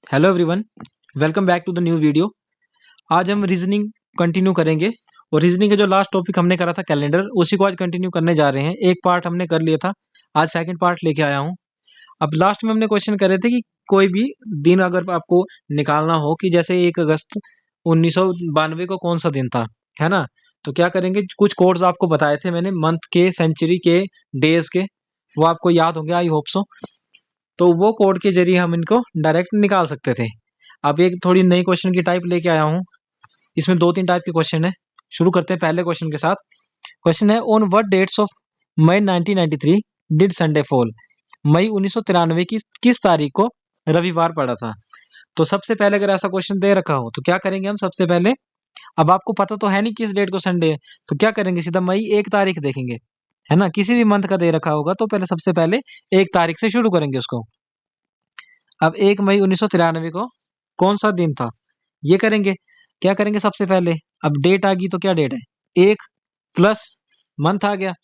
Hello everyone, welcome back to the new video. आज हम reasoning continue करेंगे और रीजनिंग का जो लास्ट टॉपिक हमने करा था कैलेंडर, उसी को आज कंटिन्यू करने जा रहे हैं। एक पार्ट हमने कर लिया था, आज सेकंड पार्ट लेके आया हूँ। अब लास्ट में हमने क्वेश्चन करे थे कि कोई भी दिन अगर आपको निकालना हो कि जैसे 1 अगस्त 1992 को कौन सा दिन था, है ना। तो क्या करेंगे, कुछ कोड्स आपको बताए थे मैंने, मंथ के, सेंचुरी के, डेज के, वो आपको याद होंगे, आई होप सो। तो वो कोड के जरिए हम इनको डायरेक्ट निकाल सकते थे। अब एक थोड़ी नई क्वेश्चन की टाइप लेके आया हूँ। इसमें 2-3 टाइप के क्वेश्चन है। शुरू करते हैं पहले क्वेश्चन के साथ। क्वेश्चन है, on what dates of May 1993 did Sunday fall. मई 1993 की किस तारीख को रविवार पड़ा था। तो सबसे पहले अगर ऐसा क्वेश्चन दे रखा हो तो क्या करेंगे हम सबसे पहले। अब आपको पता तो है नहीं किस डेट को संडे है, तो क्या करेंगे, सीधा मई 1 तारीख देखेंगे, है ना। किसी भी मंथ का दे रखा होगा तो पहले सबसे पहले 1 तारीख से शुरू करेंगे उसको। अब 1 मई 1993 को कौन सा दिन था, ये करेंगे। क्या करेंगे सबसे पहले, अब डेट आ गई तो क्या डेट है, 1 प्लस मंथ आ गया।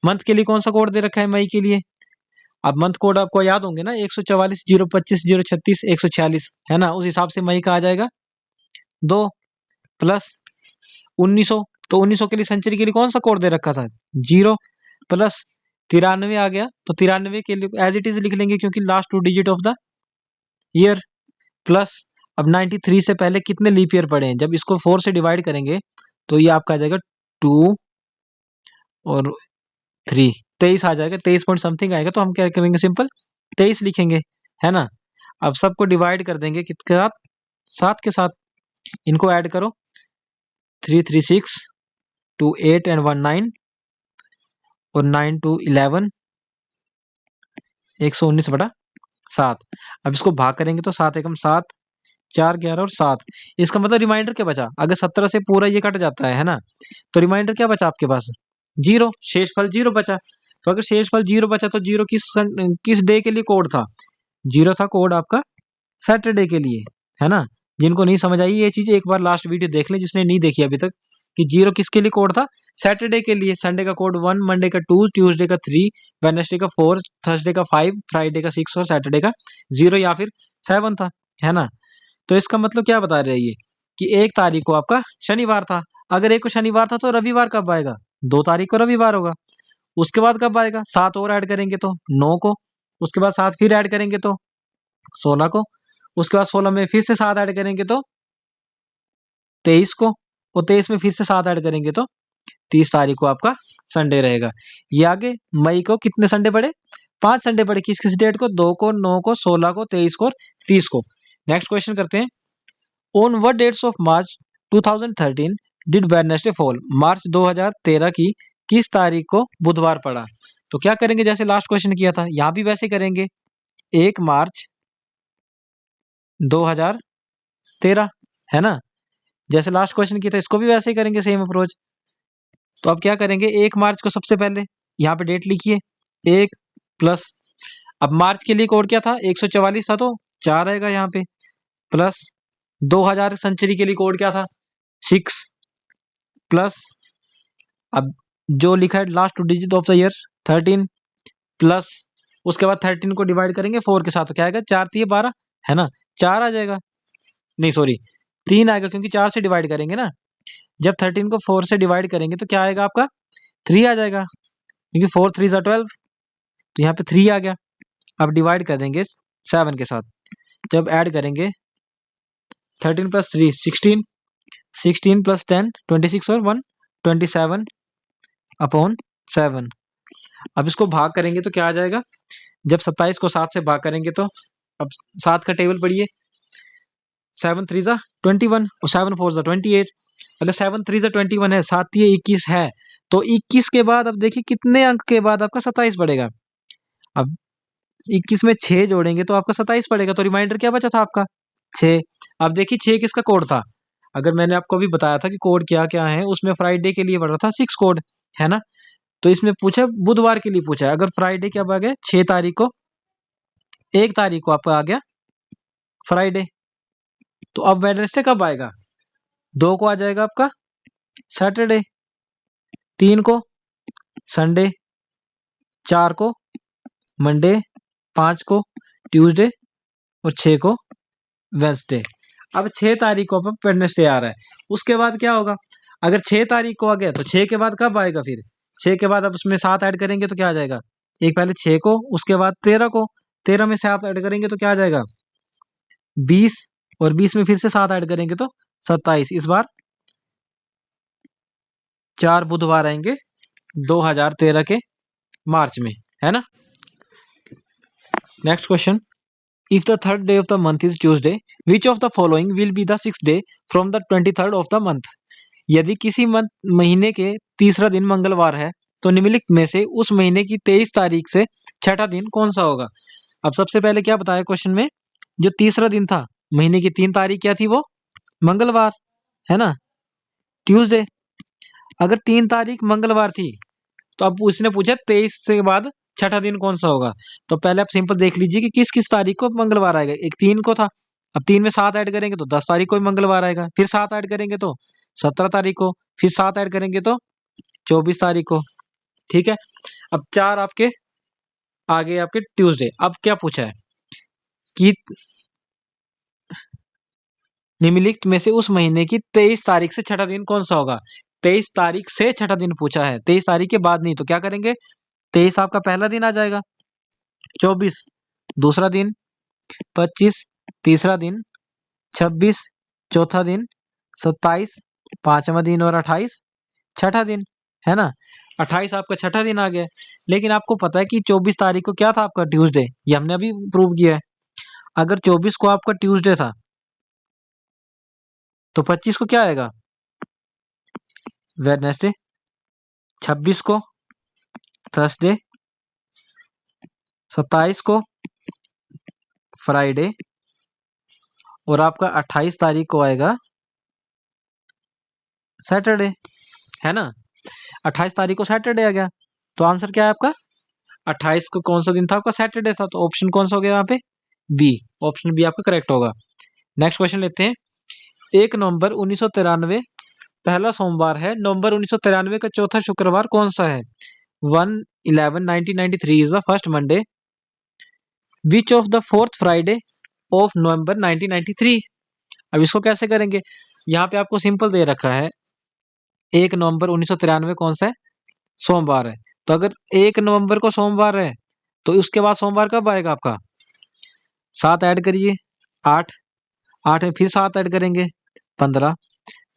मंथ के लिए कौन सा कोड दे रखा है मई के लिए। अब मंथ कोड आपको याद होंगे ना, 144 025 036 146, है ना। उस हिसाब से मई का आ जाएगा 2 प्लस 1900। तो 1900 के लिए, सेंचुरी के लिए कौन सा कोड दे रखा था, 0 प्लस 93 आ गया। तो 93 के लिए एज इट इज लिख लेंगे क्योंकि last 2 digit of the year. Plus, अब 93 से पहले कितने लीप ईयर पड़े हैं, जब इसको 4 से डिवाइड करेंगे तो ये आपका आ जाएगा 2 और 3, 23 आ जाएगा, 23 पॉइंट समथिंग आएगा। तो हम क्या करेंगे, सिंपल 23 लिखेंगे, है ना। अब सबको डिवाइड कर देंगे किसके साथ, 7 के साथ। इनको ऐड करो, 3 3 6, 2 8 एंड 1 9, और 9 2 11, 119/7। अब इसको भाग करेंगे तो 7 एकम 7, 4 11 और 7। इसका मतलब रिमाइंडर क्या बचा, अगर 17 से पूरा ये कट जाता है ना, तो रिमाइंडर क्या बचा आपके पास, 0, शेषफल 0 बचा। तो अगर शेषफल 0 बचा तो 0 किस डे के लिए कोड था, 0 था कोड आपका सैटरडे के लिए, है ना। जिनको नहीं समझ आई ये चीज, एक बार लास्ट वीडियो देख लें जिसने नहीं देखी अभी तक, कि 0 किसके लिए कोड था, सैटरडे के लिए। संडे का कोड 1, मंडे का 2, ट्यूसडे का 3, वेडनेसडे का 4, थर्सडे का 5, फ्राइडे का 6 और सैटरडे का 0 या फिर 7 था, है ना। तो इसका मतलब क्या बता रही है ये, कि 1 तारीख को आपका शनिवार था। अगर एक को शनिवार था तो रविवार कब आएगा, 2 तारीख को रविवार होगा। उसके बाद कब आएगा, 7 और ऐड करेंगे तो 9 को। उसके बाद 7 फिर ऐड करेंगे तो 16 को। उसके बाद 16 में फिर से 7 ऐड करेंगे तो 23 को। और 23 में फिर से 7 ऐड करेंगे तो 30 तारीख को आपका संडे रहेगा। ये आगे मई को कितने संडे पड़े, 5 संडे पड़े। किस किस डेट को, 2 को, 9 को, 16 को, 23 को और 30 को। नेक्स्ट क्वेश्चन करते हैं, on what dates of March 2013 did Wednesday fall. मार्च 2013 की किस तारीख को बुधवार पड़ा। तो क्या करेंगे, जैसे लास्ट क्वेश्चन किया था यहां भी वैसे करेंगे, 1 मार्च 2013, है ना। जैसे लास्ट क्वेश्चन किया था इसको भी वैसे ही करेंगे, सेम अप्रोच। तो अब क्या करेंगे, 1 मार्च को सबसे पहले यहाँ पे डेट लिखिए, 1 प्लस, अब मार्च के लिए कोड क्या था, 144 था तो 4 आएगा यहाँ पे, प्लस 2000 सेंचुरी के लिए कोड क्या था, 6, प्लस, अब जो लिखा है last 2 digit of the year 13, plus, उसके बाद 13 को डिवाइड करेंगे 4 के साथ तो क्या आएगा, 4 3 12, है ना। 4 आ जाएगा, नहीं सॉरी 3 आएगा क्योंकि 4 से डिवाइड करेंगे ना। जब 13 को 4 से डिवाइड करेंगे तो क्या आएगा आपका, 3 आ जाएगा, क्योंकि 4 3 12, तो यहाँ पे 3 आ गया। अब डिवाइड कर देंगे 7 के साथ, जब ऐड करेंगे 13 + 3 16, 16 + 10 26 और 1 27/7। अब इसको भाग करेंगे तो क्या आ जाएगा, जब 27 को 7 से भाग करेंगे तो, अब 7 का टेबल पढ़िए, 7 3 21 और 7 4 28। अगर 7 3 21 है, 7 3 21 है, तो 21 के बाद अब देखिए कितने अंक के बाद आपका 27 पड़ेगा। अब 21 में 6 जोड़ेंगे तो आपका 27 पड़ेगा। तो रिमाइंडर क्या बचा था आपका, 6। अब देखिए 6 किसका कोड था, अगर मैंने आपको अभी बताया था कि कोड क्या क्या है, उसमें फ्राइडे के लिए पड़ रहा था 6 कोड, है ना। तो इसमें पूछा बुधवार के लिए पूछा है, अगर फ्राइडे कब आ गया, 6 तारीख को, 1 तारीख को आपका आ गया फ्राइडे। तो अब वेडनेसडे कब आएगा, 2 को आ जाएगा आपका सैटरडे, 3 को संडे, 4 को मंडे, 5 को ट्यूसडे और 6 को वेडनेसडे। अब 6 तारीख को अब वेडनेसडे आ रहा है, उसके बाद क्या होगा? अगर 6 तारीख को आ गया तो 6 के बाद कब आएगा फिर? 6 के बाद अब उसमें 7 ऐड करेंगे तो क्या आ जाएगा? एक पहले 6 को, उसके बाद 13 को, 13 में 7 ऐड करेंगे तो क्या आ जाएगा? 20, और 20 में फिर से 7 ऐड करेंगे तो 27। इस बार 4 बुधवार आएंगे 2013 के मार्च में, है ना। Next question, if the third day of the month is Tuesday, which of the following will be the sixth day from the 23rd of the month. यदि किसी महीने के तीसरा दिन मंगलवार है तो निम्नलिखित में से उस महीने की 23 तारीख से छठा दिन कौन सा होगा? अब सबसे पहले क्या बताया क्वेश्चन में, जो तीसरा दिन था महीने की 3 तारीख क्या थी? वो मंगलवार, है ना, ट्यूसडे। अगर 3 तारीख मंगलवार थी तो अब उसने पूछा 23 से बाद छठा दिन कौन सा होगा। तो पहले आप सिंपल देख लीजिए कि किस किस तारीख को मंगलवार आएगा। एक 3 को था, अब 3 में 7 ऐड करेंगे तो 10 तारीख को भी मंगलवार आएगा, फिर 7 ऐड करेंगे तो 17 तारीख को, फिर 7 ऐड करेंगे तो 24 तारीख को। ठीक है, अब 4 आपके आगे आपके ट्यूसडे। अब क्या पूछा है कि निम्नलिखित में से उस महीने की 23 तारीख से छठा दिन कौन सा होगा? 23 तारीख से छठा दिन पूछा है, 23 तारीख के बाद नहीं। तो क्या करेंगे, 23 आपका पहला दिन आ जाएगा, 24 दूसरा दिन, 25 तीसरा दिन, 26 चौथा दिन, 27 पांचवा दिन, और 28 छठा दिन, है ना। 28 आपका छठा दिन आ गया। लेकिन आपको पता है कि 24 तारीख को क्या था आपका? ट्यूसडे। ये हमने अभी प्रूव किया है। अगर 24 को आपका ट्यूसडे था तो 25 को क्या आएगा? वेडनेसडे। 26 को थर्सडे, 27 को फ्राइडे, और आपका 28 तारीख को आएगा सैटरडे, है ना। 28 तारीख को सैटरडे आ गया, तो आंसर क्या है आपका? 28 को कौन सा दिन था आपका? सैटरडे था। तो ऑप्शन कौन सा हो गया यहाँ पे? बी। ऑप्शन बी आपका करेक्ट होगा। नेक्स्ट क्वेश्चन लेते हैं। 1 नवंबर 1993 पहला सोमवार है। नवंबर 1993 का चौथा शुक्रवार कौन सा है? 1/11/1993 is the first Monday. Which of the fourth Friday of November 1993। अब इसको कैसे करेंगे? यहाँ पे आपको सिंपल दे रखा है 1 नवंबर 1993 कौन सा है? सोमवार है। तो अगर 1 नवंबर को सोमवार है तो उसके बाद सोमवार कब आएगा आपका? 7 ऐड करिए, 8, 8 में फिर 7 ऐड करेंगे 15,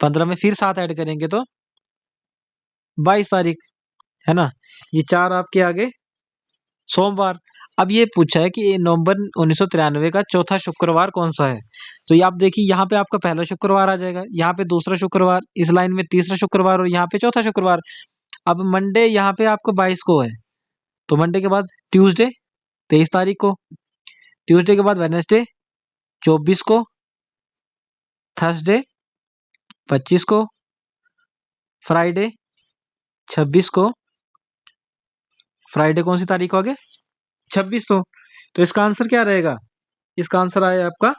15 में फिर 7 ऐड करेंगे तो 22 तारीख, है ना। ये 4 आपके आगे सोमवार। अब ये पूछा है कि नवंबर 1993 का चौथा शुक्रवार कौन सा है। तो ये आप देखिए, यहाँ पे आपका पहला शुक्रवार आ जाएगा, यहाँ पे दूसरा शुक्रवार, इस लाइन में तीसरा शुक्रवार, और यहाँ पे चौथा शुक्रवार। अब मंडे यहाँ पे आपको 22 को है, तो मंडे के बाद ट्यूसडे 23 तारीख को, ट्यूसडे के बाद वेडनेसडे 24 को, थर्सडे 25 को, फ्राइडे 26 को। फ्राइडे कौन सी तारीख को आ गया? 26 तो इसका आंसर क्या रहेगा? इसका आंसर आया आपका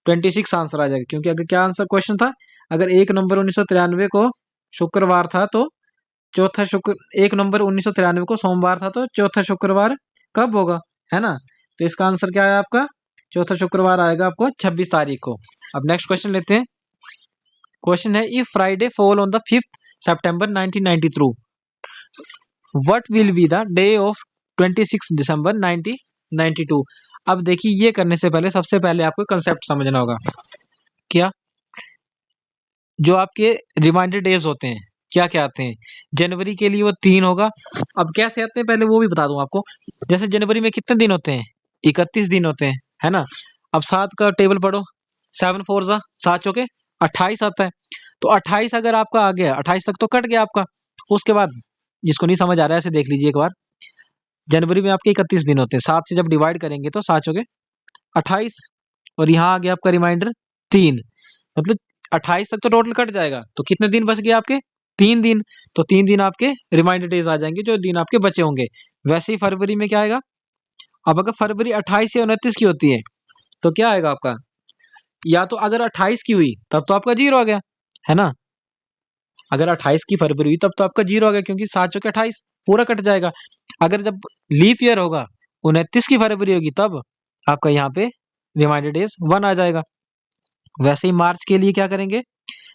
26 आंसर आ जाएगा। क्योंकि अगर क्या आंसर क्वेश्चन था, अगर 1 नवंबर 1993 को शुक्रवार था तो चौथा शुक्र 1 नवंबर 1993 को सोमवार था तो चौथा शुक्रवार कब होगा, है ना। तो इसका आंसर क्या है आपका? चौथा शुक्रवार आएगा आपको 26 तारीख को। अब नेक्स्ट क्वेश्चन लेते हैं। क्वेश्चन है, if Friday fall on the 5th September 1992, what will be the day of 26 दिसंबर 1992। अब देखिए, ये करने से पहले सबसे पहले आपको कंसेप्ट समझना होगा। क्या? जो आपके रिमाइंडर डेज होते हैं क्या क्या आते हैं? जनवरी के लिए वो 3 होगा। अब कैसे आते हैं पहले वो भी बता दूं आपको। जैसे जनवरी में कितने दिन होते हैं? 31 दिन होते हैं, है ना। अब 7 का टेबल पढ़ो, 7 4 जा 7 चौके 28 आता है। तो 28 अगर आपका आ गया, 28 तक तो कट गया आपका। उसके बाद जिसको नहीं समझ आ रहा है ऐसे देख लीजिए एक बार। जनवरी में आपके 31 दिन होते हैं, 7 से जब डिवाइड करेंगे तो 7 चौके 28, और यहाँ आ गया आपका रिमाइंडर 3। मतलब 28 तक तो टोटल कट जाएगा, तो कितने दिन बच गए आपके? 3 दिन। तो 3 दिन आपके रिमाइंडर डेज आ जाएंगे, जो दिन आपके बचे होंगे। वैसे ही फरवरी में क्या आएगा? अब अगर फरवरी 28 या 29 की होती है तो क्या आएगा आपका? या तो अगर 28 की हुई तब तो आपका 0 आ गया, है ना। अगर 28 की फरवरी हुई तब तो आपका 0 आ गया, क्योंकि 7 चौके 28 पूरा कट जाएगा। अगर जब लीप ईयर होगा, 29 की फरवरी होगी, तब आपका यहाँ पे रिमाइंडर डेज 1 आ जाएगा। वैसे ही मार्च के लिए क्या करेंगे,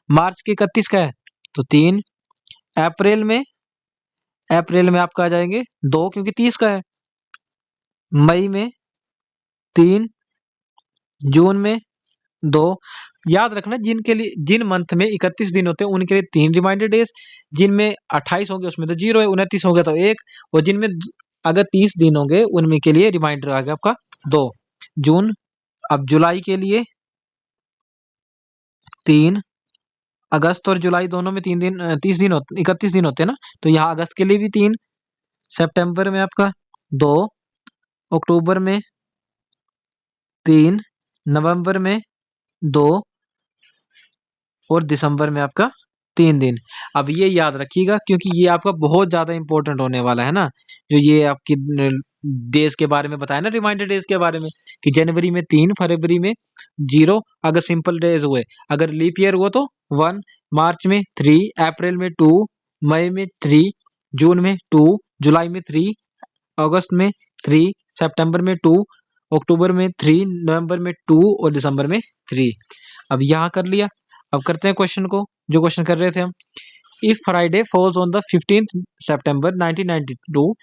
मार्च के 31 का है तो 3, अप्रैल में, अप्रैल में आपका आ जाएंगे 2 क्योंकि 30 का है, मई में 3, जून में 2। याद रखना जिनके लिए, जिन मंथ में 31 दिन होते हैं उनके लिए 3 रिमाइंडर डेज, जिनमें 28 होंगे उसमें तो 0 है, 29 हो गया तो 1, और जिनमें अगर 30 दिन होंगे उनमें के लिए रिमाइंडर आ गया आपका 2 जून। अब जुलाई के लिए 3, अगस्त और जुलाई दोनों में 3 दिन 30 दिन होते, 31 दिन होते हैं ना, तो यहाँ अगस्त के लिए भी 3, सितंबर में आपका 2, अक्टूबर में 3, नवंबर में 2 और दिसंबर में आपका 3 दिन। अब ये याद रखिएगा क्योंकि ये आपका बहुत ज्यादा इंपॉर्टेंट होने वाला है ना, जो ये आपकी डेज के बारे में बताया ना, रिमाइंडर डेज के बारे में, कि जनवरी में 3, फरवरी में 0 अगर सिंपल डेज हुए, अगर लीप ईयर हुआ तो 1, मार्च में 3, अप्रैल में 2, मई में 3, जून में 2, जुलाई में 3, अगस्त में 3, सितंबर में 2, अक्टूबर में 3, नवंबर में 2 और दिसंबर में 3। अब यहाँ कर लिया। अब करते हैं क्वेश्चन को, जो क्वेश्चन कर रहे थे हम। If Friday falls on the 15th September 1992,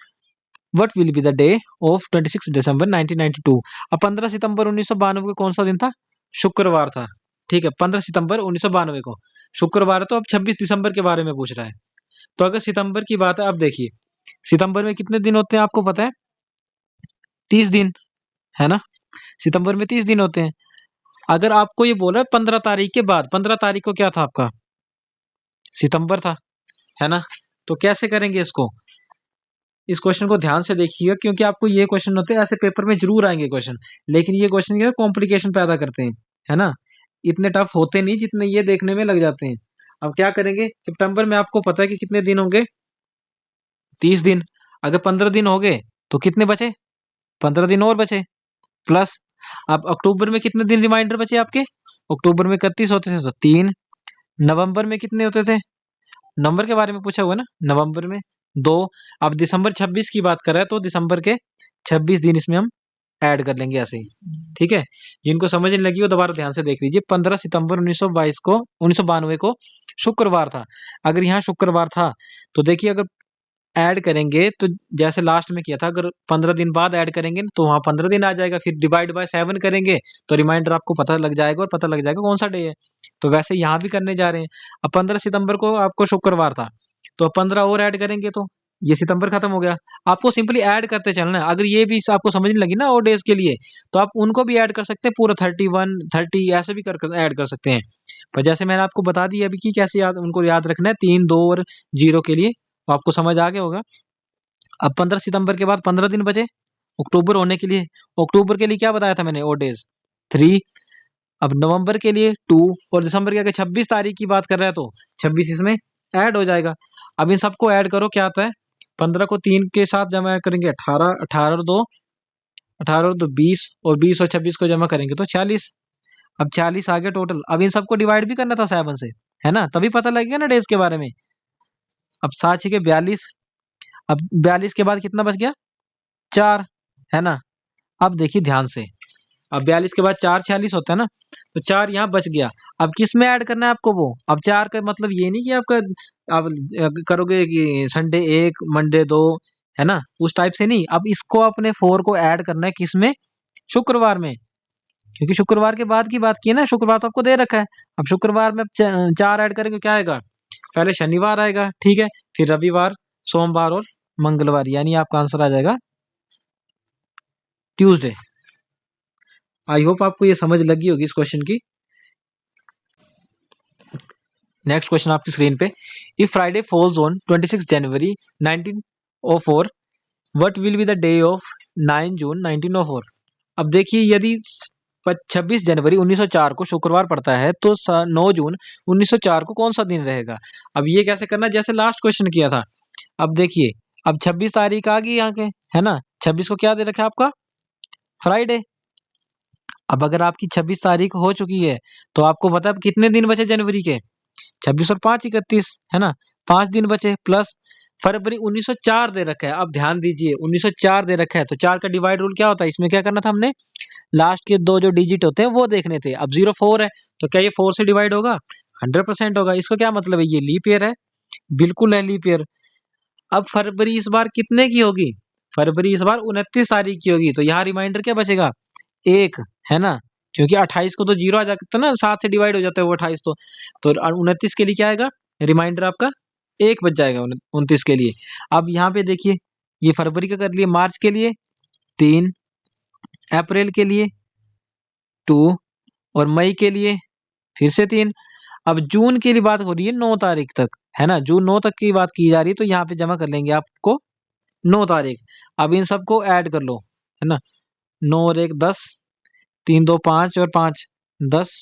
what will be the day of 26 दिसंबर 1992। अब 15 सितंबर 1992 को कौन सा दिन था? शुक्रवार था। ठीक है, 15 सितंबर 1992 को शुक्रवार है, तो अब 26 दिसंबर के बारे में पूछ रहा है। तो अगर सितंबर की बात है, अब देखिए सितंबर में कितने दिन होते हैं आपको पता है? 30 दिन, है ना। सितंबर में 30 दिन होते हैं। अगर आपको ये बोला 15 तारीख के बाद, 15 तारीख को क्या था आपका? सितंबर था, है ना। तो कैसे करेंगे इसको? इस क्वेश्चन को ध्यान से देखिएगा क्योंकि आपको ये क्वेश्चन होते हैं ऐसे पेपर में जरूर आएंगे क्वेश्चन, लेकिन ये क्वेश्चन ये कॉम्प्लिकेशन पैदा करते हैं, है ना। इतने टफ होते नहीं जितने ये देखने में लग जाते हैं। अब क्या करेंगे, सितंबर में आपको पता है कि कितने दिन होंगे? 30 दिन। अगर 15 दिन हो गए तो कितने बचे? 15 दिन और बचे, प्लस अब अक्टूबर में कितने दिन रिमाइंडर बचे आपके? अक्टूबर में 31 होते थे तो 3, नवंबर में कितने होते थे? नवंबर के बारे में पूछा हुआ है ना, नवंबर में 2। अब दिसंबर 26 की बात कर रहा है तो दिसंबर के 26 दिन इसमें हम ऐड कर लेंगे ऐसे ही। ठीक है, जिनको समझ नहीं लगी वो दोबारा ध्यान से देख लीजिए। 15 सितंबर 1922 को 1992 को शुक्रवार था। अगर यहाँ शुक्रवार था तो देखिए अगर ऐड करेंगे तो जैसे लास्ट में किया था, अगर 15 दिन बाद ऐड करेंगे तो वहां 15 दिन आ जाएगा, फिर डिवाइड बाय 7 करेंगे तो रिमाइंडर आपको पता लग जाएगा और पता लग जाएगा कौन सा डे है। तो वैसे यहाँ भी करने जा रहे हैं। अब 15 सितंबर को आपको शुक्रवार था तो अब 15 और ऐड करेंगे तो ये सितंबर खत्म हो गया। आपको सिंपली ऐड करते चलना है। अगर ये भी आपको समझ नहीं लगी ना और डेज के लिए, तो आप उनको भी ऐड कर सकते हैं, पूरा 31 30 ऐसे भी कर ऐड कर सकते हैं। पर जैसे मैंने आपको बता दिया अभी कि कैसे याद उनको याद रखना है, 3, 2 और 0 के लिए, तो आपको समझ आ गया होगा। अब 15 सितंबर के बाद 15 दिन बचे अक्टूबर होने के लिए। अक्टूबर के लिए क्या बताया था मैंने? Odd days 3। अब नवंबर के लिए 2 और दिसंबर के, अगर 26 तारीख की बात कर रहा है तो 26 इसमें ऐड हो जाएगा। अब इन सबको ऐड करो, क्या आता है? 15 को 3 के साथ जमा ऐड करेंगे 18, 18 और 2 20, और 20 और 26 को जमा करेंगे तो 40। अब 40 आ गया टोटल। अब इन सबको डिवाइड भी करना था 7 से, है ना, तभी पता लगेगा ना डेज के बारे में। अब 7 के 42। अब 42 के बाद कितना बच गया? 4, है ना। अब देखिए ध्यान से, अब 42 के बाद 4 46 होता है ना, तो 4 यहाँ बच गया। अब किस में ऐड करना है आपको वो? अब 4 का मतलब ये नहीं कि आपका आप करोगे कि संडे 1 मंडे 2, है ना, उस टाइप से नहीं। अब इसको अपने 4 को ऐड करना है किस में? शुक्रवार में, क्योंकि शुक्रवार के बाद की बात की है ना, शुक्रवार तो आपको दे रखा है। अब शुक्रवार में 4 ऐड करेंगे क्या आएगा? पहले शनिवार आएगा, ठीक है, फिर रविवार, सोमवार और मंगलवार, यानी आपका आंसर आ जाएगा ट्यूसडे। आई होप आपको ये समझ लगी होगी इस क्वेश्चन की। नेक्स्ट क्वेश्चन आपकी स्क्रीन पे, if Friday falls on 26 January 1904, what will be the day of 9 जून 1904। अब देखिए यदि 26 जनवरी 1904 को शुक्रवार पड़ता है तो 9 जून 1904 को कौन सा दिन रहेगा? अब ये कैसे करना, जैसे लास्ट क्वेश्चन किया था। अब देखिए, अब 26 तारीख आ गई यहाँ के, है ना। 26 को क्या दे रखा है आपका? फ्राइडे। अब अगर आपकी 26 तारीख हो चुकी है तो आपको पता है कितने दिन बचे जनवरी के? 26 और 5 31, है ना, 5 दिन बचे, प्लस फरवरी 1904 दे रखा है। अब ध्यान दीजिए 1904 दे रखा है तो 4 का डिवाइड रूल क्या होता है, इसमें क्या करना था हमने, लास्ट के 2 जो डिजिट होते हैं वो देखने थे। अब 04 है तो क्या ये 4 से डिवाइड होगा, 100% होगा। इसका क्या मतलब है, ये लीप ईयर है, बिल्कुल है लीप ईयर। अब फरवरी इस बार कितने की होगी, फरवरी इस बार 29 तारीख की होगी, तो यहाँ रिमाइंडर क्या बचेगा, एक, है ना, क्योंकि 28 को तो जीरो आ जाता है ना, 7 से डिवाइड हो जाता है वो 28 तो 29 के लिए क्या आएगा, रिमाइंडर आपका एक बच जाएगा 29 के लिए। अब यहाँ पे देखिए ये फरवरी का कर लिए, मार्च के लिए 3, अप्रैल के लिए 2 और मई के लिए फिर से 3। अब जून के लिए बात हो रही है 9 तारीख तक, है ना, जून 9 तक की बात की जा रही है, तो यहाँ पे जमा कर लेंगे आपको 9 तारीख। अब इन सबको ऐड कर लो, है ना, 9 और 1 10, 3 2 5 और 5 10,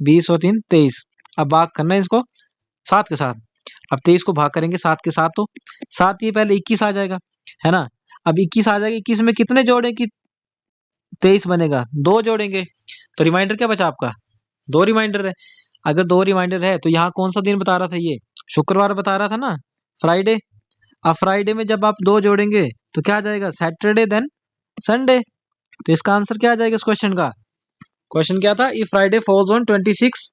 20 और 3 23। अब भाग करना है इसको 7 के साथ। अब 23 को भाग करेंगे 7 के साथ तो 7 ये पहले 21 आ जाएगा, है ना। अब 21 आ जाएगा, 21 में कितने जोड़े कि 23 बनेगा, 2 जोड़ेंगे, तो रिमाइंडर क्या बचा आपका, 2 रिमाइंडर है। अगर 2 रिमाइंडर है तो यहाँ कौन सा दिन बता रहा था, ये शुक्रवार बता रहा था ना, फ्राइडे। अब फ्राइडे में जब आप 2 जोड़ेंगे तो क्या आ जाएगा, सैटरडे देन संडे। तो इसका आंसर क्या आ जाएगा इस क्वेश्चन का, क्वेश्चन क्या था, if Friday falls on 26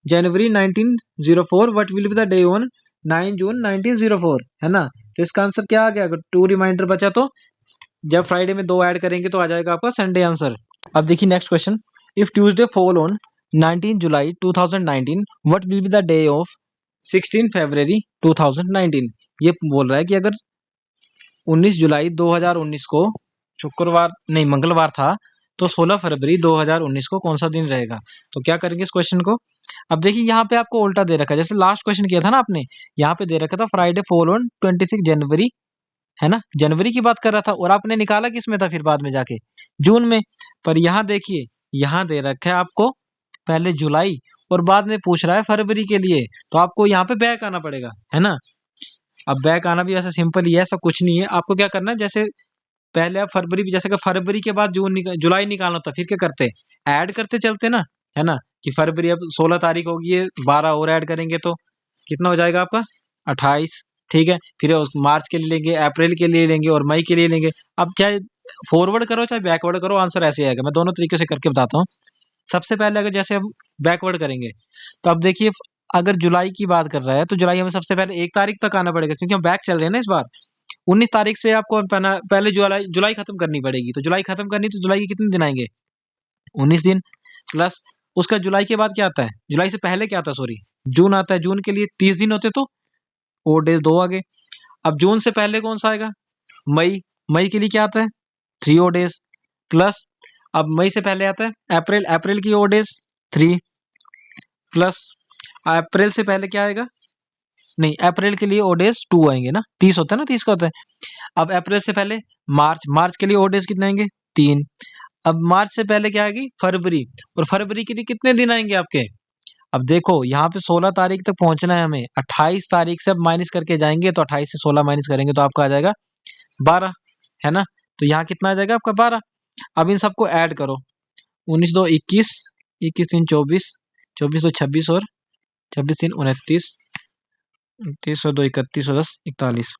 January 1904 what will be the day on 9 जून 1904, है ना। तो इसका आंसर क्या आ गया, अगर 2 रिमाइंडर बचा तो जब फ्राइडे में 2 ऐड करेंगे तो आ जाएगा आपका संडे आंसर। अब देखिए next question, if Tuesday fall on 19 July 2019 what will be the day of 16 फरवरी 2019। ये बोल रहा है कि अगर 19 जुलाई 2019 को शुक्रवार नहीं मंगलवार था तो 16 फरवरी 2019 को कौन सा दिन रहेगा। तो क्या करेंगे इस क्वेश्चन को, अब देखिए यहाँ पे आपको उल्टा दे रखा है, जैसे लास्ट क्वेश्चन किया था ना आपने, यहाँ पे दे रखा था फ्राइडे फॉल ऑन 26 जनवरी, है ना, जनवरी की बात कर रहा था, और आपने निकाला किस में था फिर बाद में जाके, जून में। पर यहाँ देखिए यहाँ दे रखा है आपको पहले जुलाई और बाद में पूछ रहा है फरवरी के लिए, तो आपको यहाँ पे बैक आना पड़ेगा, है ना। अब बैक आना भी ऐसा सिंपल ही है, ऐसा कुछ नहीं है। आपको क्या करना है, जैसे पहले आप फरवरी, जैसे कि फरवरी के बाद जुलाई निकालना था, फिर क्या करते, ऐड करते चलते ना, है ना, कि फरवरी अब 16 तारीख होगी है, 12 और ऐड करेंगे तो कितना हो जाएगा आपका 28, ठीक है। फिर उस मार्च के लिए लेंगे, अप्रैल के लिए लेंगे और मई के लिए लेंगे। अब चाहे फॉरवर्ड करो चाहे बैकवर्ड करो, आंसर ऐसे आएगा। मैं दोनों तरीके से करके बताता हूँ। सबसे पहले अगर जैसे हम बैकवर्ड करेंगे तो अब देखिए, अगर जुलाई की बात कर रहा है तो जुलाई हमें सबसे पहले 1 तारीख तक आना पड़ेगा, क्योंकि हम बैक चल रहे हैं ना इस बार। 19 तारीख से आपको पहले जुलाई जुलाई खत्म करनी पड़ेगी, तो जुलाई खत्म करनी तो जुलाई के कितने दिन आएंगे, 19 दिन, प्लस उसका जुलाई के बाद क्या आता है, जुलाई से पहले क्या आता है, सॉरी, जून आता है। जून के लिए 30 दिन होते तो और डेज 2 आ गए। अब जून से पहले कौन सा आएगा, मई, मई के लिए क्या आता है 3 और डेज, प्लस अब मई से पहले आता है अप्रैल, अप्रैल की और डेज 3, प्लस अप्रैल से पहले क्या आएगा, नहीं अप्रैल के लिए ओडेज 2 आएंगे ना, 30 होता है ना, 30 का होता है। अब अप्रैल से पहले मार्च, मार्च के लिए ओडेज कितने आएंगे 3। अब मार्च से पहले क्या आएगी फरवरी, और फरवरी के लिए कितने दिन आएंगे आपके। अब देखो यहाँ पे 16 तारीख तक पहुंचना है हमें, 28 तारीख से अब माइनस करके जाएंगे, तो 28 से 16 माइनस करेंगे तो आपका आ जाएगा 12, है ना। तो यहाँ कितना आ जाएगा आपका 12। अब इन सबको ऐड करो, 19 2 21, 21 3 24, 24 2 26 और 26 3 29, 29 और 2 31 और 10 41,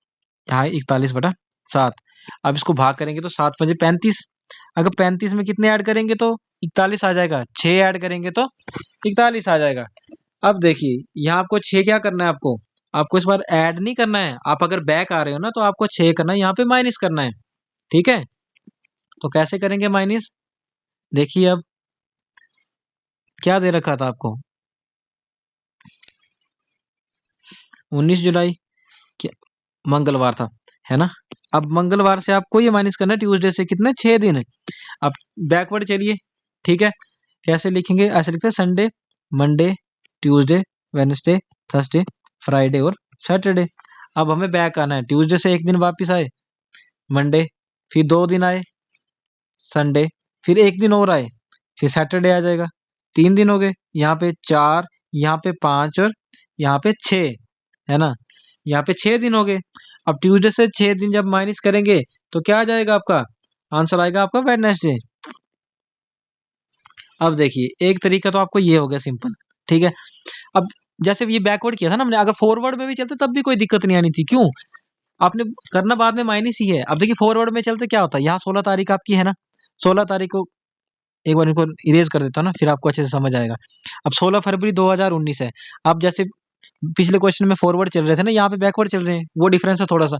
यहाँ 41/7। अब इसको भाग करेंगे तो 7 5 35, अगर 35 में कितने ऐड करेंगे तो 41 आ जाएगा, 6 ऐड करेंगे तो 41 आ जाएगा। अब देखिए यहाँ आपको 6 क्या करना है, आपको आपको इस बार ऐड नहीं करना है, आप अगर बैक आ रहे हो ना तो आपको 6 करना है, यहाँ पे माइनस करना है, ठीक है। तो कैसे करेंगे माइनस, देखिए अब क्या दे रखा था आपको 19 जुलाई मंगलवार था, है ना। अब मंगलवार से आपको ये माइनस करना है, ट्यूसडे से कितने 6 दिन है। अब बैकवर्ड चलिए, ठीक है, कैसे लिखेंगे, ऐसे लिखते हैं Sunday, Monday, Tuesday, Wednesday, Thursday, Friday और सैटरडे। अब हमें बैक आना है, ट्यूसडे से एक दिन वापस आए मंडे, फिर 2 दिन आए संडे, फिर एक दिन और आए फिर सैटरडे आ जाएगा, 3 दिन हो गए, यहाँ पे 4, यहाँ पे 5 और यहाँ पे 6, है ना, यहाँ पे 6 दिन हो गए। अब ट्यूसडे से 6 दिन जब माइनस करेंगे तो क्या आ जाएगा आपका, आंसर आएगा आपका वेडनेसडे। अब देखिए एक तरीका तो आपको ये हो गया सिंपल, ठीक है। अब जैसे ये बैकवर्ड किया था ना हमने, अगर फॉरवर्ड में भी चलते तब भी कोई दिक्कत नहीं आनी थी। क्यों? आपने करना बाद में माइनस ही है। अब देखिए फॉरवर्ड में चलते क्या होता है, यहाँ 16 तारीख आपकी है ना, 16 तारीख को एक बार इनको इरेज कर देता हूँ ना, फिर आपको अच्छे से समझ आएगा। अब 16 फरवरी 2019 है। अब जैसे पिछले क्वेश्चन में फॉरवर्ड चल रहे थे ना, यहाँ पे बैकवर्ड चल रहे हैं, वो डिफरेंस है थोड़ा सा।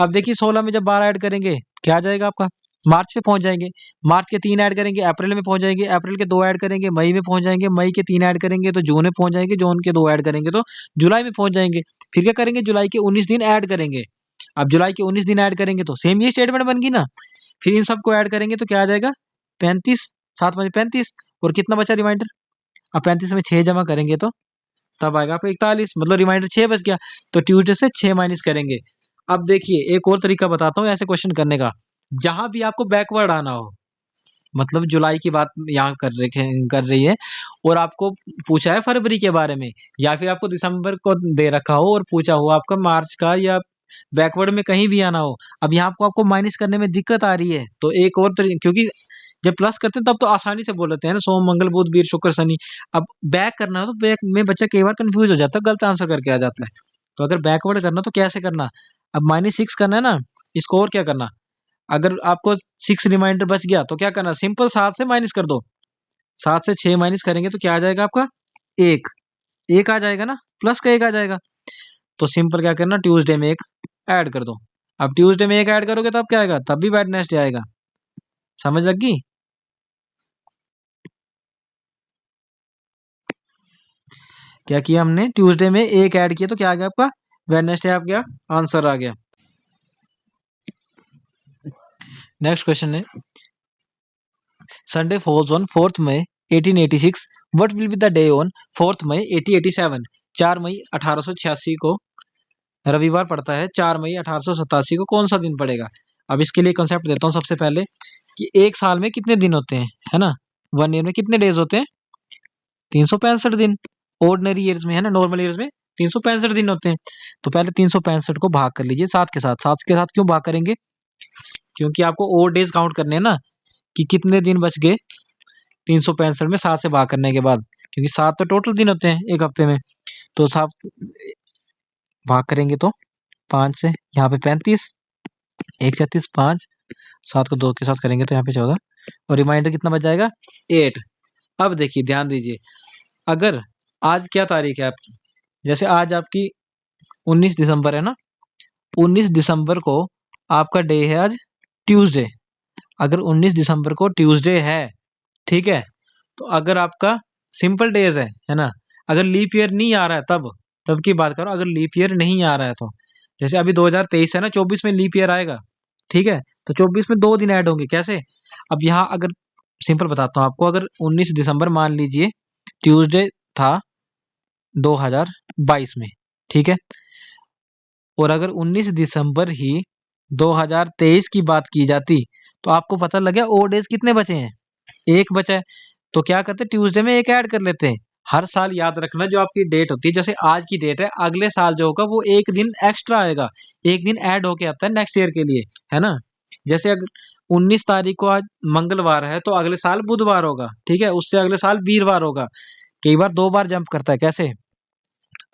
अब देखिए 16 में जब 12 ऐड करेंगे क्या आ जाएगा आपका, मार्च पे पहुंच जाएंगे। मार्च के 3 ऐड करेंगे अप्रैल में पहुंच जाएंगे, अप्रैल के 2 ऐड करेंगे मई में पहुंच जाएंगे, मई के 3 ऐड करेंगे तो जून में पहुंच जाएंगे, जून के 2 ऐड करेंगे तो जुलाई में पहुंच जाएंगे। फिर क्या करेंगे, जुलाई के 19 दिन ऐड करेंगे। अब जुलाई के 19 दिन ऐड करेंगे तो सेम ये स्टेटमेंट बन गई ना। फिर इन सबको ऐड करेंगे तो क्या आ जाएगा, 35, 7 5 35, और कितना बचा रिमाइंडर। अब 35 में 6 जमा करेंगे तो तब आएगा आपको 41, मतलब रिमाइंडर 6 बच गया। तो ट्यूसडे से 6 माइनस करेंगे। अब देखिए एक और तरीका बताता हूँ ऐसे क्वेश्चन करने का, जहां भी आपको बैकवर्ड आना हो, मतलब जुलाई की बात यहाँ कर रही है और आपको पूछा है फरवरी के बारे में, या फिर आपको दिसंबर को दे रखा हो और पूछा हो आपका मार्च का, या बैकवर्ड में कहीं भी आना हो। अब यहाँ आपको माइनस करने में दिक्कत आ रही है, तो एक और क्योंकि जब प्लस करते हैं तब तो आसानी से बोल लेते हैं ना, सोम मंगल बुध वीर शुक्र शनि। अब बैक करना हो तो बैक में बच्चा कई बार कंफ्यूज हो जाता है, गलत आंसर करके आ जाता है। तो अगर बैकवर्ड करना तो कैसे करना, अब -6 करना है ना, इसको और क्या करना, अगर आपको 6 रिमाइंडर बच गया तो क्या करना, सिंपल 7 से माइनस कर दो। 7 से 6 माइनस करेंगे तो क्या आ जाएगा आपका, एक। एक आ जाएगा ना, प्लस का एक आ जाएगा। तो सिंपल क्या करना, ट्यूसडे में एक ऐड कर दो। अब ट्यूसडे में एक ऐड करोगे तब क्या आएगा, तब भी वेडनेसडे आएगा। समझ लग गई। क्या किया हमने, ट्यूसडे में एक ऐड किया तो क्या आ गया आपका, वेडनेसडे आ गया, आंसर आ गया। नेक्स्ट क्वेश्चन है, Sunday falls on 4th May 1886, what will be the day on 4th May 1887। 4 मई 1886 को रविवार पड़ता है, 4 मई 1887 को कौन सा दिन पड़ेगा। अब इसके लिए कॉन्सेप्ट देता हूँ सबसे पहले, कि एक साल में कितने दिन होते हैं, है ना, 1 ईयर में कितने डेज होते हैं, 365 दिन। ऑर्डिनरी ईयर्स में, है ना, नॉर्मल ईयर्स में 365 दिन होते हैं। तो पहले 365 को भाग कर लीजिए 7 के साथ। 7 के साथ क्यों भाग करेंगे, क्योंकि आपको और डेज काउंट करने हैं ना, कि कितने दिन बच गए 365 में 7 से भाग करने के बाद, क्योंकि 7 तो टोटल दिन होते हैं एक हफ्ते में। तो 7 भाग करेंगे तो 5 से, यहाँ पे 35, 1 36 5, 7 को 2 के साथ करेंगे तो यहाँ पे 14, और रिमाइंडर कितना बच जाएगा, 8। अब देखिए ध्यान दीजिए, अगर आज क्या तारीख है आपकी, जैसे आज आपकी 19 दिसंबर है ना, 19 दिसंबर को आपका डे है आज ट्यूसडे। अगर 19 दिसंबर को ट्यूसडे है, ठीक है, तो अगर आपका सिंपल डेज है ना, अगर लीप ईयर नहीं आ रहा है तब की बात करो। अगर लीप ईयर नहीं आ रहा है तो, जैसे अभी 2023 है ना, 24 में लीप ईयर आएगा, ठीक है, तो 24 में 2 दिन ऐड होंगे। कैसे, अब यहाँ अगर सिंपल बताता हूँ आपको, अगर 19 दिसंबर मान लीजिए ट्यूसडे था 2022 में, ठीक है, और अगर 19 दिसंबर ही 2023 की बात की जाती, तो आपको पता लग गया और डेज कितने बचे हैं, एक बचा है। तो क्या करते, ट्यूसडे में एक ऐड कर लेते हैं। हर साल याद रखना, जो आपकी डेट होती है, जैसे आज की डेट है, अगले साल जो होगा वो एक दिन एक्स्ट्रा आएगा, एक दिन ऐड होके आता है नेक्स्ट ईयर के लिए, है ना। जैसे अगर 19 तारीख को आज मंगलवार है तो अगले साल बुधवार होगा, ठीक है, उससे अगले साल वीरवार होगा। कई बार 2 बार जंप करता है। कैसे,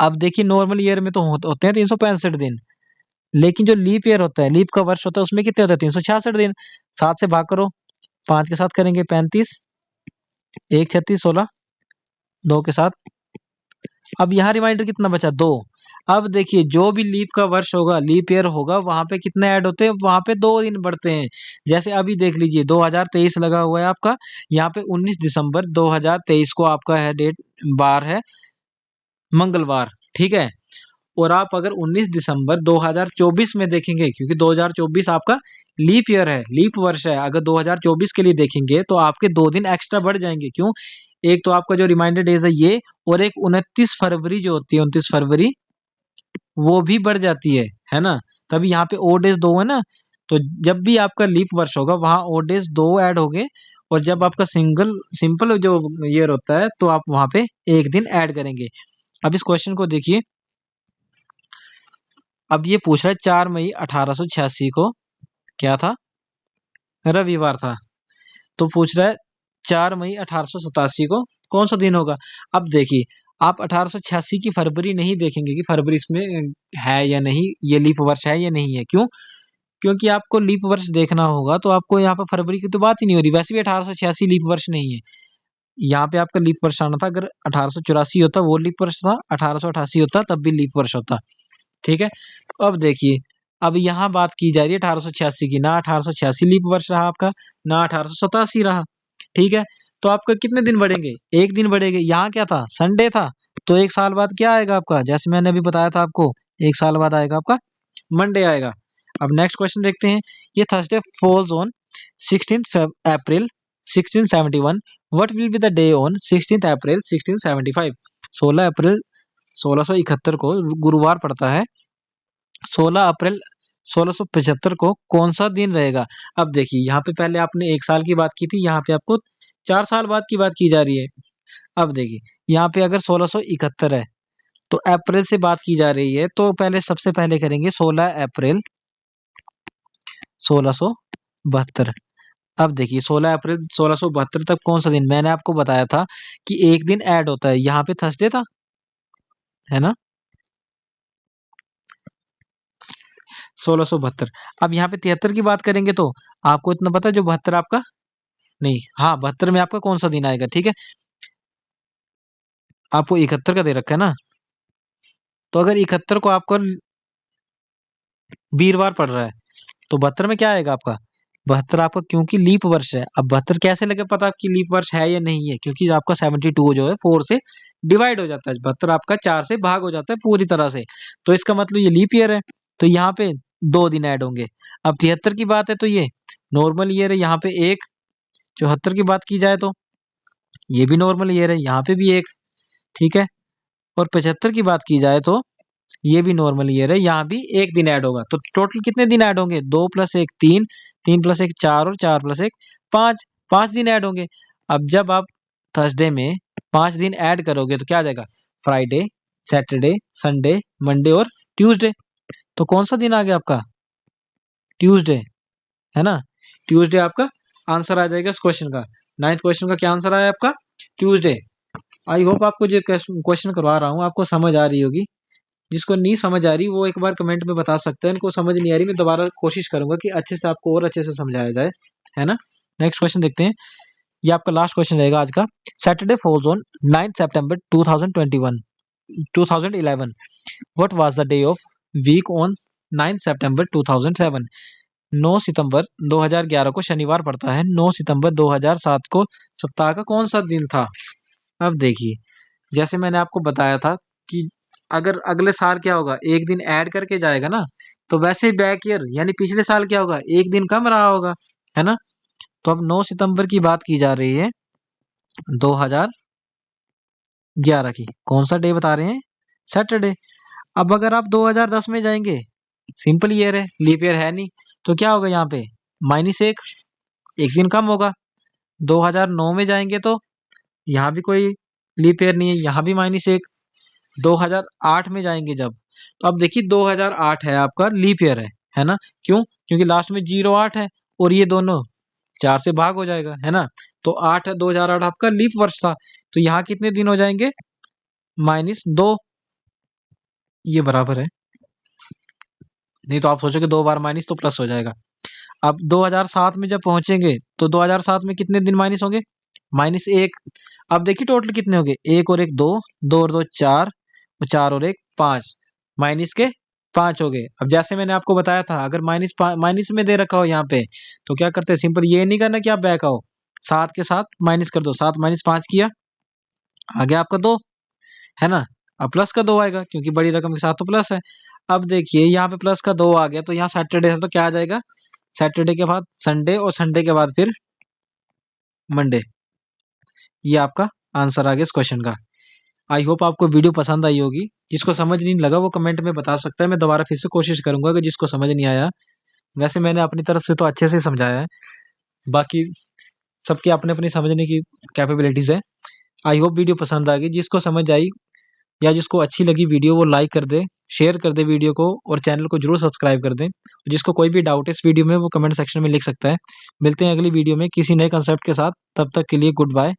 अब देखिए नॉर्मल ईयर में तो होते हैं 365 दिन, लेकिन जो लीप ईयर होता है, लीप का वर्ष होता है, उसमें कितने होते हैं, 366 दिन। 7 से भाग करो, 5 के साथ करेंगे 35, 1 36 16, 2 के साथ। अब यहाँ रिमाइंडर कितना बचा, 2। अब देखिए जो भी लीप का वर्ष होगा, लीप ईयर होगा, वहां पे कितने ऐड होते हैं, वहां पे 2 दिन बढ़ते हैं। जैसे अभी देख लीजिए 2023 लगा हुआ है आपका, यहाँ पे 19 दिसंबर 2023 को आपका है डेट, बार है मंगलवार, ठीक है। और आप अगर 19 दिसंबर 2024 में देखेंगे, क्योंकि 2024 आपका लीप ईयर है, लीप वर्ष है, अगर 2024 के लिए देखेंगे तो आपके 2 दिन एक्स्ट्रा बढ़ जाएंगे। क्यों, एक तो आपका जो रिमाइंडर डेज है ये, और एक 29 फरवरी जो होती है, 29 फरवरी वो भी बढ़ जाती है ना। तभी यहाँ पे ओ डेज 2 है ना, तो जब भी आपका लीप वर्ष होगा वहां ओ डेज 2 ऐड होंगे, और जब आपका सिंपल जो ईयर होता है तो आप वहां पे एक दिन ऐड करेंगे। अब इस क्वेश्चन को देखिए, अब ये पूछ रहा है 4 मई 1886 को क्या था, रविवार था। तो पूछ रहा है 4 मई 1887 को कौन सा दिन होगा। अब देखिए, आप 1886 की फरवरी नहीं देखेंगे कि फरवरी इसमें है या नहीं, ये लीप वर्ष है या नहीं है। क्यों? क्योंकि आपको लीप वर्ष देखना होगा तो आपको यहाँ पे फरवरी की तो बात ही नहीं हो रही। वैसे भी 1886 लीप वर्ष नहीं है। यहाँ पे आपका लीप वर्ष आना था, अगर 1884 होता वो लीप वर्ष था, 1888 होता तब भी लीप वर्ष होता। ठीक है। अब देखिए, अब यहाँ बात की जा रही है 1886 की, ना 1886 लीप वर्ष रहा आपका, ना 1887 रहा। ठीक है। तो आपका कितने दिन बढ़ेंगे? एक दिन बढ़ेंगे। यहाँ क्या था? संडे था। तो एक साल बाद क्या आएगा आपका? जैसे मैंने अभी बताया था आपको, एक साल बाद आएगा आपका मंडे आएगा। अब नेक्स्ट क्वेश्चन देखते हैं। ये Thursday falls on 16th April 1671। What will be the day on 16th अप्रैल 1675? 16 अप्रैल 1671 को गुरुवार पड़ता है। 16 अप्रैल 1675 को कौन सा दिन रहेगा? अब देखिए, यहाँ पे पहले आपने एक साल की बात की थी, यहाँ पे आपको 4 साल बाद की बात की जा रही है। अब देखिए, यहाँ पे अगर 1671 है तो अप्रैल से बात की जा रही है, तो पहले सबसे पहले करेंगे 16 अप्रैल 1672। अब देखिए, 16 अप्रैल 1672 तक कौन सा दिन? मैंने आपको बताया था कि एक दिन ऐड होता है। यहाँ पे थर्सडे था, है ना, 1672। अब यहाँ पे 73 की बात करेंगे तो आपको इतना पता है, जो 72 आपका नहीं, हाँ 72 में आपका कौन सा दिन आएगा? ठीक है, आपको 71 का दे रखा है ना, तो अगर 71 को आपको वीरवार पड़ रहा है तो 72 में क्या आएगा आपका? 72 आपका, क्योंकि लीप वर्ष है। अब 72 कैसे लगे पता कि लीप वर्ष है या नहीं है? क्योंकि आपका 72 जो है 4 से डिवाइड हो जाता है, 72 आपका 4 से भाग हो जाता है पूरी तरह से, तो इसका मतलब ये लीप ईयर है। तो यहाँ पे 2 दिन ऐड होंगे। अब 73 की बात है तो ये नॉर्मल ईयर है, यहाँ पे एक। 74 की बात की जाए तो ये भी नॉर्मल ईयर है, यहाँ पे भी एक। ठीक है। और 75 की बात की जाए तो ये भी नॉर्मल ईयर है, यहाँ भी एक दिन ऐड होगा। तो टोटल कितने दिन ऐड होंगे? 2 + 1 3, 3 + 1 4 और 4 + 1 5, 5 दिन ऐड होंगे। अब जब आप थर्सडे में 5 दिन ऐड करोगे तो क्या आ जाएगा? फ्राइडे, सैटरडे, संडे, मंडे और ट्यूसडे। तो कौन सा दिन आ गया आपका? ट्यूसडे, है ना। ट्यूसडे आपका आंसर आ जाएगा इस क्वेश्चन का। 9th क्वेश्चन का क्या आंसर आया आपका? ट्यूसडे। आई होप आपको जो क्वेश्चन करवा रहा हूँ आपको समझ आ रही होगी। जिसको नहीं समझ आ रही वो एक बार कमेंट में बता सकते हैं। इनको समझ नहीं आ रही, मैं दोबारा कोशिश करूंगा कि अच्छे से आपको और अच्छे से समझाया जाए, है ना। नेक्स्ट क्वेश्चन देखते हैं। ये आपका लास्ट क्वेश्चन रहेगा आज का। Saturday falls on 9 September 2011। What was the day of week on 9 September 2007? 9 सितंबर 2011 को शनिवार पड़ता है। 9 सितंबर 2007 को सप्ताह का कौन सा दिन था? अब देखिए, जैसे मैंने आपको बताया था कि अगर अगले साल क्या होगा, एक दिन ऐड करके जाएगा ना, तो वैसे ही बैक ईयर यानी पिछले साल क्या होगा, एक दिन कम रहा होगा, है ना। तो अब 9 सितंबर की बात की जा रही है 2011 की। कौन सा डे बता रहे हैं? सैटरडे। अब अगर आप 2010 में जाएंगे, सिंपल ईयर है, लीप ईयर है नहीं, तो क्या होगा यहाँ पे? -1, एक दिन कम होगा। 2009 में जाएंगे तो यहाँ भी कोई लीप ईयर नहीं है, यहाँ भी -1। 2008 में जाएंगे जब, तो अब देखिए 2008 है आपका लीप ईयर है ना। क्यों? क्योंकि लास्ट में 08 है और ये दोनों 4 से भाग हो जाएगा, है ना। तो 8 है, 2008 आपका लीप वर्ष था। तो यहाँ कितने दिन हो जाएंगे? -2। ये बराबर है, नहीं तो आप सोचोगे 2 बार माइनस तो प्लस हो जाएगा। अब 2007 में जब पहुंचेंगे तो 2007 में कितने दिन माइनस होंगे? -1। अब देखिए टोटल कितने हो गए? 1 और 1 2, 2 और 2 4, और 4 और 1 5, माइनस के 5 हो गए। अब जैसे मैंने आपको बताया था, अगर माइनस में दे रखा हो यहाँ पे तो क्या करते हैं? सिंपल ये नहीं करना कि आप बैक आओ, 7 के साथ माइनस कर दो। 7 - 5 किया, आ गया आपका 2, है ना। अब प्लस का 2 आएगा क्योंकि बड़ी रकम के साथ तो प्लस है। अब देखिए यहाँ पे प्लस का 2 आ गया, तो यहाँ सैटरडे है तो क्या आ जाएगा? सैटरडे के बाद संडे और संडे के बाद फिर मंडे। ये आपका आंसर आ गया इस क्वेश्चन का। आई होप आपको वीडियो पसंद आई होगी। जिसको समझ नहीं लगा वो कमेंट में बता सकता है, मैं दोबारा फिर से कोशिश करूंगा अगर जिसको समझ नहीं आया। वैसे मैंने अपनी तरफ से तो अच्छे से समझाया है, बाकी सबकी अपने अपनी समझने की कैपेबिलिटीज है। आई होप वीडियो पसंद आ गई। जिसको समझ आई या जिसको अच्छी लगी वीडियो वो लाइक कर दे, शेयर कर दे वीडियो को, और चैनल को जरूर सब्सक्राइब कर दें। जिसको कोई भी डाउट है इस वीडियो में वो कमेंट सेक्शन में लिख सकता है। मिलते हैं अगली वीडियो में किसी नए कंसेप्ट के साथ, तब तक के लिए गुड बाय।